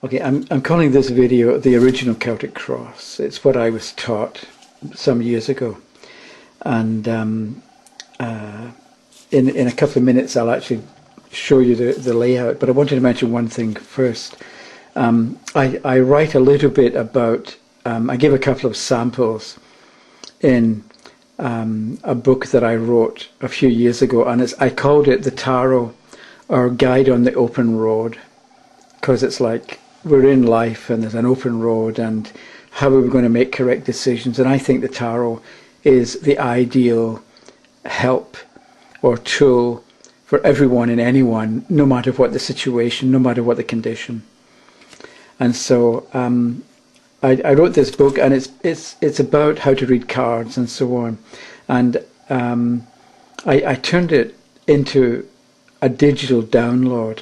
Okay, I'm calling this video the original Celtic Cross. It's what I was taught some years ago. And in a couple of minutes I'll actually show you the layout, but I wanted to mention one thing first. I write a little bit about, I give a couple of samples in a book that I wrote a few years ago, and I called it the Tarot, or Guide on the Open Road, because it's like we're in life and there's an open road, and how are we going to make correct decisions? And I think the tarot is the ideal help or tool for everyone and anyone, no matter what the situation, no matter what the condition. And so I wrote this book, and it's about how to read cards and so on. And I turned it into a digital download.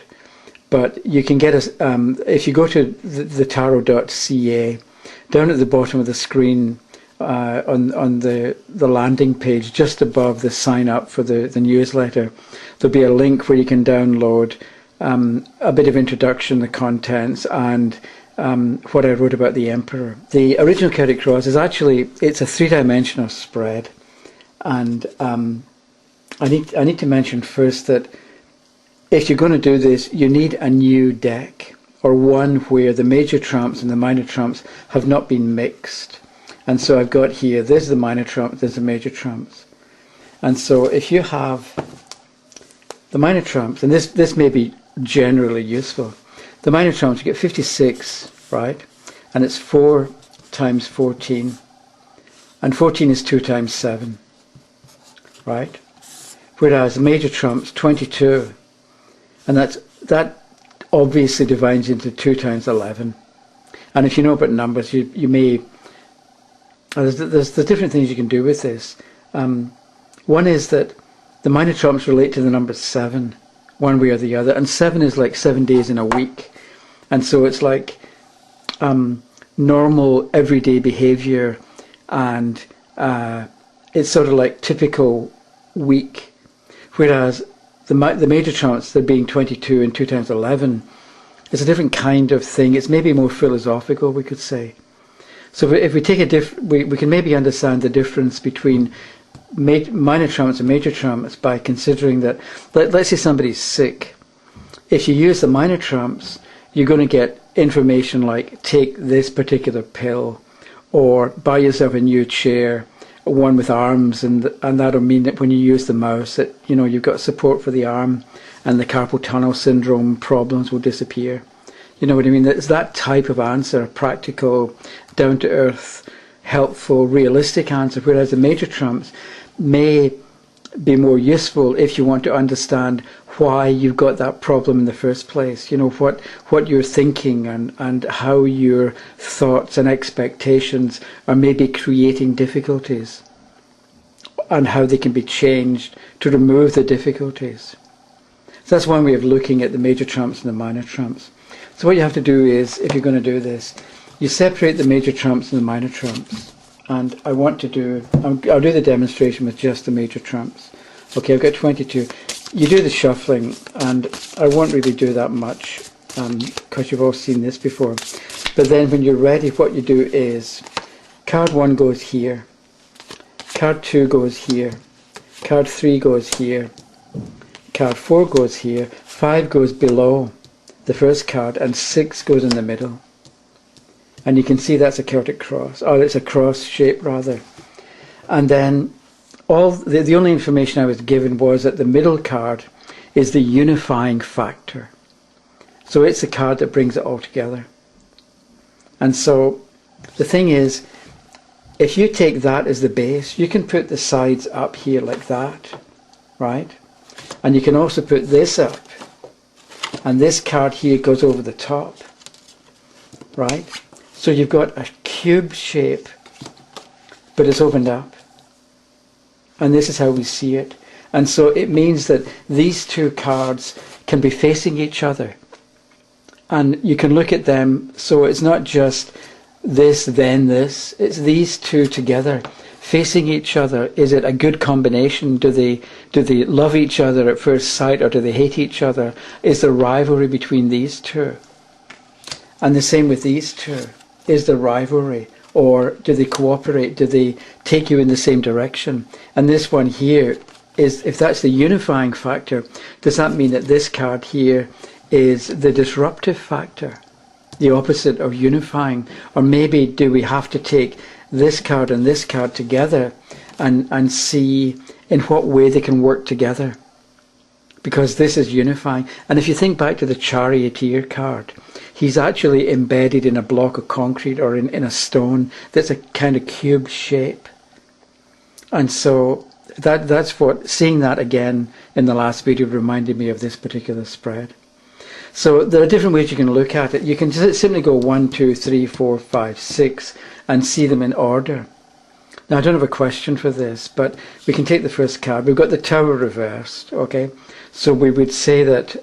But you can get if you go to the tarot.ca, down at the bottom of the screen on the landing page, just above the sign up for the newsletter, there'll be a link where you can download a bit of introduction, the contents, and what I wrote about the Emperor. The original Celtic Cross is actually, it's a three-dimensional spread, and I need to mention first that if you're going to do this, you need a new deck, or one where the major trumps and the minor trumps have not been mixed. And so I've got here, there's the minor trump, there's the major trumps. And so if you have the minor trumps, and this may be generally useful, the minor trumps, you get 56, right? And it's 4 times 14. And 14 is 2 times 7, right? Whereas the major trumps, 22. And that obviously divides into 2 times 11. And if you know about numbers, you may... There's different things you can do with this. One is that the minor trumps relate to the number 7, one way or the other. And 7 is like 7 days in a week. And so it's like normal, everyday behaviour. And it's sort of like typical week. Whereas the major trumps, there being 22 and 2 times 11, is a different kind of thing. It's maybe more philosophical, we could say. So if we take we can maybe understand the difference between minor trumps and major trumps by considering that, let's say somebody's sick. If you use the minor trumps, you're going to get information like, take this particular pill, or buy yourself a new chair, one with arms, and that'll mean that when you use the mouse, that you've got support for the arm, and the carpal tunnel syndrome problems will disappear. You know what I mean? It's that type of answer, a practical, down-to-earth, helpful, realistic answer, whereas the major trumps may be more useful if you want to understand why you've got that problem in the first place. What you're thinking, and how your thoughts and expectations are maybe creating difficulties, and how they can be changed to remove the difficulties. So that's one way of looking at the major trumps and the minor trumps. So what you have to do is, if you're going to do this, you separate the major trumps and the minor trumps. And I'll do the demonstration with just the major trumps. Okay, I've got 22. You do the shuffling, and I won't really do that much because you've all seen this before. But then when you're ready, what you do is card 1 goes here, card 2 goes here, card 3 goes here, card 4 goes here, 5 goes below the first card, and 6 goes in the middle. And you can see that's a Celtic cross, or it's a cross shape rather. And then the only information I was given was that the middle card is the unifying factor. So it's the card that brings it all together. And so the thing is, if you take that as the base, you can put the sides up here like that, right? And you can also put this up. And this card here goes over the top, right? So you've got a cube shape, but it's opened up. And this is how we see it. And so it means that these two cards can be facing each other. And you can look at them, so it's not just this, then this. It's these two together, facing each other. Is it a good combination? Do they love each other at first sight, or do they hate each other? Is there rivalry between these two? And the same with these two. Is there rivalry? Or do they cooperate? Do they take you in the same direction? And this one here is, if that's the unifying factor, does that mean that this card here is the disruptive factor, the opposite of unifying? Or maybe do we have to take this card and this card together and see in what way they can work together? Because this is unifying. And if you think back to the charioteer card, he's actually embedded in a block of concrete or in a stone that's a kind of cube shape. And so that's what, seeing that again in the last video reminded me of this particular spread. So there are different ways you can look at it. You can just simply go 1, 2, 3, 4, 5, 6 and see them in order. Now I don't have a question for this, but we can take the first card. We've got the Tower reversed, okay? So we would say that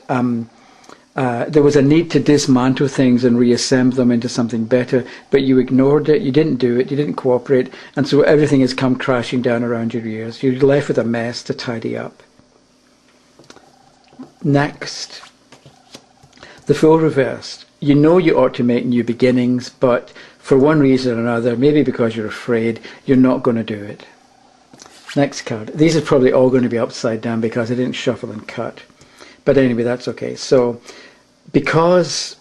there was a need to dismantle things and reassemble them into something better, but you ignored it, you didn't do it, you didn't cooperate, and so everything has come crashing down around your ears. You're left with a mess to tidy up. Next, the Fool reversed. You know you ought to make new beginnings, but for one reason or another, maybe because you're afraid, you're not going to do it. Next card. These are probably all going to be upside down because I didn't shuffle and cut. But anyway, that's okay. So because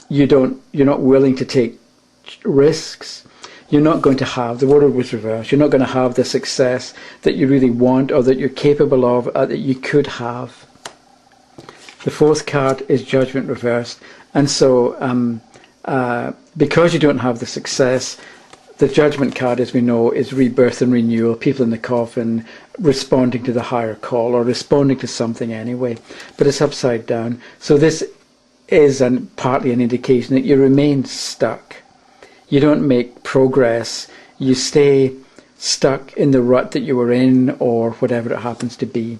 you're not willing to take risks, you're not going to have, the world was reversed, you're not going to have the success that you really want or that you're capable of, that you could have. The fourth card is Judgment reversed. And so because you don't have the success, the Judgment card, as we know, is rebirth and renewal, people in the coffin responding to the higher call or responding to something anyway, but it's upside down. So this is partly an indication that you remain stuck. You don't make progress. You stay stuck in the rut that you were in or whatever it happens to be.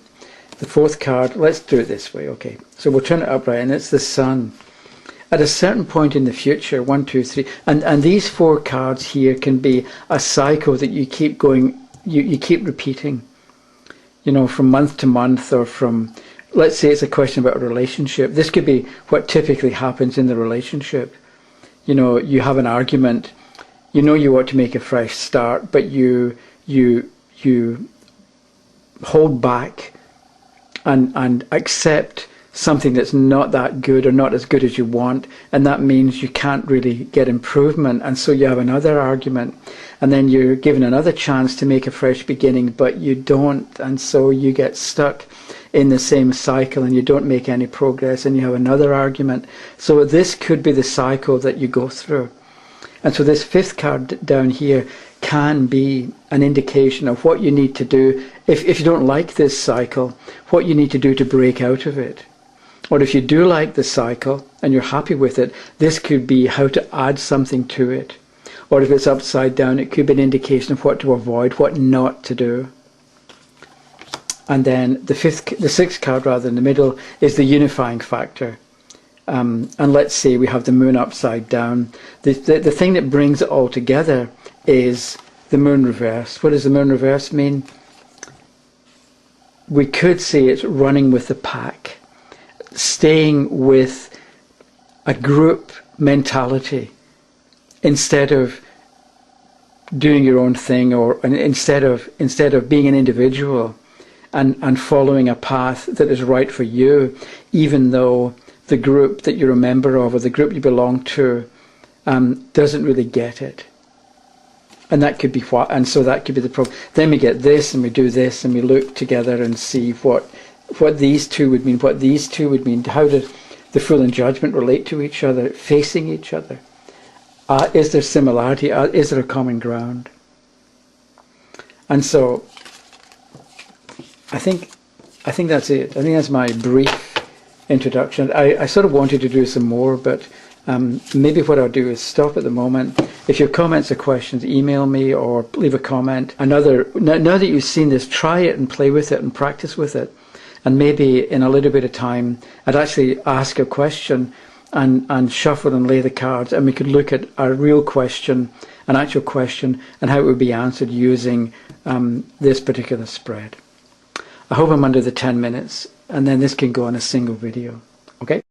The fourth card, let's do it this way, okay. So we'll turn it upright, and it's the Sun. At a certain point in the future, 1, 2, 3, and these four cards here can be a cycle that you keep going, you keep repeating, you know, from month to month, or from, let's say it's a question about a relationship. This could be what typically happens in the relationship. You know, you have an argument, you know you ought to make a fresh start, but you hold back and accept something that's not that good or not as good as you want, and that means you can't really get improvement, and so you have another argument, and then you're given another chance to make a fresh beginning, but you don't, and so you get stuck in the same cycle and you don't make any progress, and you have another argument. So this could be the cycle that you go through. And so this fifth card down here can be an indication of what you need to do if you don't like this cycle, what you need to do to break out of it. Or if you do like the cycle and you're happy with it, this could be how to add something to it. Or if it's upside down, it could be an indication of what to avoid, what not to do. And then the sixth card rather in the middle is the unifying factor. And let's say we have the Moon upside down. The thing that brings it all together is the Moon reverse. What does the Moon reverse mean? We could say it's running with the pack, staying with a group mentality instead of doing your own thing, or instead of being an individual and following a path that is right for you, even though the group that you're a member of or the group you belong to doesn't really get it. And that could be what, and so that could be the problem. Then we get this and we do this and we look together and see what these two would mean, what these two would mean. How do the Fool and Judgment relate to each other, facing each other? Is there similarity? Is there a common ground? And so I think that's it. I think that's my brief introduction. I sort of wanted to do some more, but maybe what I'll do is stop at the moment. If you have comments or questions, email me or leave a comment. Now that you've seen this, try it and play with it and practice with it. And maybe in a little bit of time, I'd actually ask a question and shuffle and lay the cards, and we could look at a real question, an actual question, and how it would be answered using this particular spread. I hope I'm under the 10 minutes, and then this can go on a single video. Okay?